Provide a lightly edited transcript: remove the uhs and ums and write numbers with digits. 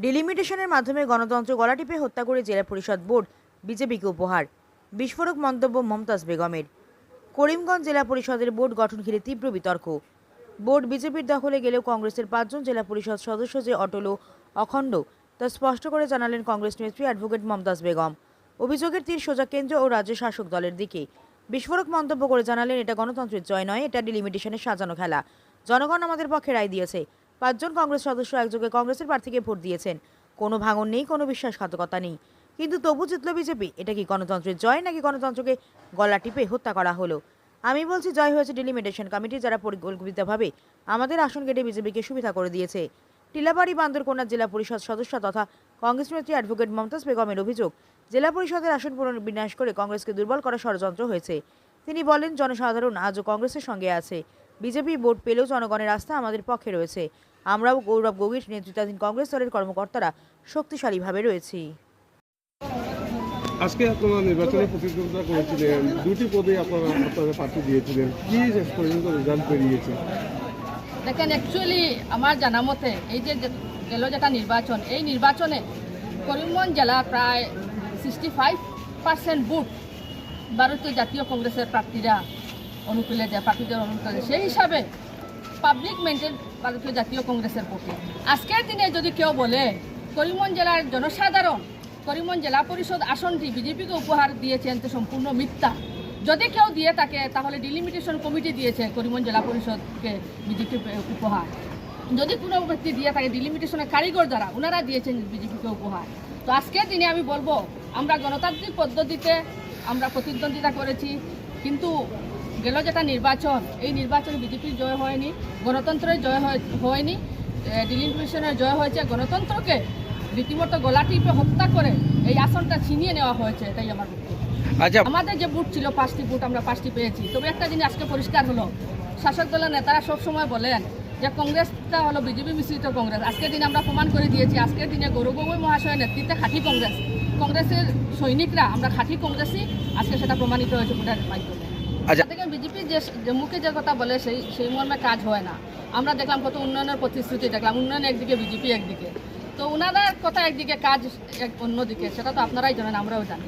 ডিলিমিটেশনের মাধ্যমে গণতন্ত্র গলা টিপে হত্যা করে জেলা পরিষদ বোর্ড বিজেপিকে উপহার। বিস্ফোরক মন্তব্য মমতাজ বেগমের। করিমগঞ্জ জেলা পরিষদের বোর্ড গঠন ঘিরে তীব্র বিতর্ক। বোর্ড বিজেপির দখলে গেলেও কংগ্রেসের 5 জন জেলা পরিষদ সদস্য যে অটল ও অখণ্ড তা স্পষ্ট করে জানালেন কংগ্রেস নেত্রী অ্যাডভোকেট মমতাজ বেগম। অভিযোগের তীর সোজা কেন্দ্র ও রাজ্য শাসক দলের দিকে। বিস্ফোরক মন্তব্য করে জানালেন, এটা গণতন্ত্রের জয় নয়, এটা ডিলিমিটেশনের সাজানো খেলা। জনগণ আমাদের পক্ষে রায় দিয়েছে। 5 জন কংগ্রেস সদস্য একযোগে কংগ্রেসের প্রার্থীকে ভোট দিয়েছেন। কোনো ভাঙন নেই, কোনো বিশ্বাসঘাতকতা নেই, কিন্তু তবু জিতল বিজেপি। এটা কি গণতন্ত্রের জয়, নাকি গণতন্ত্রকে গলা টিপে হত্যা করা হলো? আমি বলছি, জয় হয়েছে ডিলিমিটেশন কমিটি, যারা পরিকল্পিতভাবে আমাদের আসন কেটে বিজেপিকে সুবিধা করে দিয়েছে। টিলাবাড়ি বান্দরকোনা জেলা পরিষদ সদস্য তথা কংগ্রেস নেত্রী অ্যাডভোকেট মমতাজ বেগমের অভিযোগ, জেলা পরিষদের আসন পুনর্বিন্যাস করে কংগ্রেসকে দুর্বল করার ষড়যন্ত্র হয়েছে। তিনি বলেন, জনসাধারণ আজও কংগ্রেসের সঙ্গে আছে। বিজেপি ভোট পেলেও জনগণের আস্থা আমাদের পক্ষে রয়েছে। আমরাও গৌরব গগৈর নেতৃত্বাধীন কংগ্রেস দলের কর্মকর্তারা শক্তিশালীভাবে রয়েছি। আজকে আপনারা নির্বাচনে প্রতিদ্বন্দ্বিতা করেছিলেন, দুটি পদে আপনারা প্রার্থী দিয়েছিলেন, কি শেষ পর্যন্ত রেজাল্ট বেরিয়েছে? দেখেন, অ্যাকচুয়ালি আমার জানা মতে এই যে গেল যেটা নির্বাচন, এই নির্বাচনে করিমগঞ্জ জেলা প্রায় 65% বুথ ভারতীয় জাতীয় কংগ্রেসের প্রার্থীরা অনুকূলে যায়, প্রার্থীদের অনুকূলে। সেই হিসাবে পাবলিক মেনটেন ভারতীয় জাতীয় কংগ্রেসের পক্ষে। আজকের দিনে যদি কেউ বলে করিমগঞ্জ জেলার জনসাধারণ করিমগঞ্জ জেলা পরিষদ আসনটি বিজেপিকে উপহার দিয়েছেন, তো সম্পূর্ণ মিথ্যা। যদি কেউ দিয়ে থাকে তাহলে ডিলিমিটেশন কমিটি দিয়েছে করিমগঞ্জ জেলা পরিষদকে বিজেপি উপহার। যদি কোনো ব্যক্তি দিয়ে থাকে ডিলিমিটেশনের কারিগর দ্বারা, ওনারা দিয়েছেন বিজেপিকে উপহার। তো আজকের দিনে আমি বলবো, আমরা গণতান্ত্রিক পদ্ধতিতে আমরা প্রতিদ্বন্দ্বিতা করেছি, কিন্তু গেল যেটা নির্বাচন, এই নির্বাচনে বিজেপির জয় হয়নি, গণতন্ত্রের জয় হয়নি, ডিলিমিটেশনের জয় হয়েছে। গণতন্ত্রকে রীতিমতো গলা টিপে হত্যা করে এই আসনটা ছিনিয়ে নেওয়া হয়েছে, এটাই আমার বক্তব্য। আচ্ছা, আমাদের যে বুথ ছিল 5টি বুথ, আমরা 5টি পেয়েছি। তবে একটা জিনিস আজকে পরিষ্কার হলো, শাসক দলের নেতারা সবসময় বলেন যে কংগ্রেসটা হলো বিজেপি মিশ্রিত কংগ্রেস। আজকের দিনে আমরা প্রমাণ করে দিয়েছি। আজকের দিনে গৌরব গগৈ মহাশয়ের নেতৃত্বে খাঁটি কংগ্রেস, কংগ্রেসের সৈনিকরা আমরা খাঁটি কংগ্রেসই, আজকে সেটা প্রমাণিত হয়েছে ভোটের মাধ্যমে। আচ্ছা, থেকে বিজেপি যে মুখে যে কথা বলে সেই মর্মে কাজ হয় না। আমরা দেখলাম কত উন্নয়নের প্রতিশ্রুতি দেখলাম, উন্নয়ন একদিকে, বিজেপি একদিকে। তো ওনাদের কথা একদিকে, কাজ অন্যদিকে, সেটা তো আপনারাই জানেন, আমরাও জানি।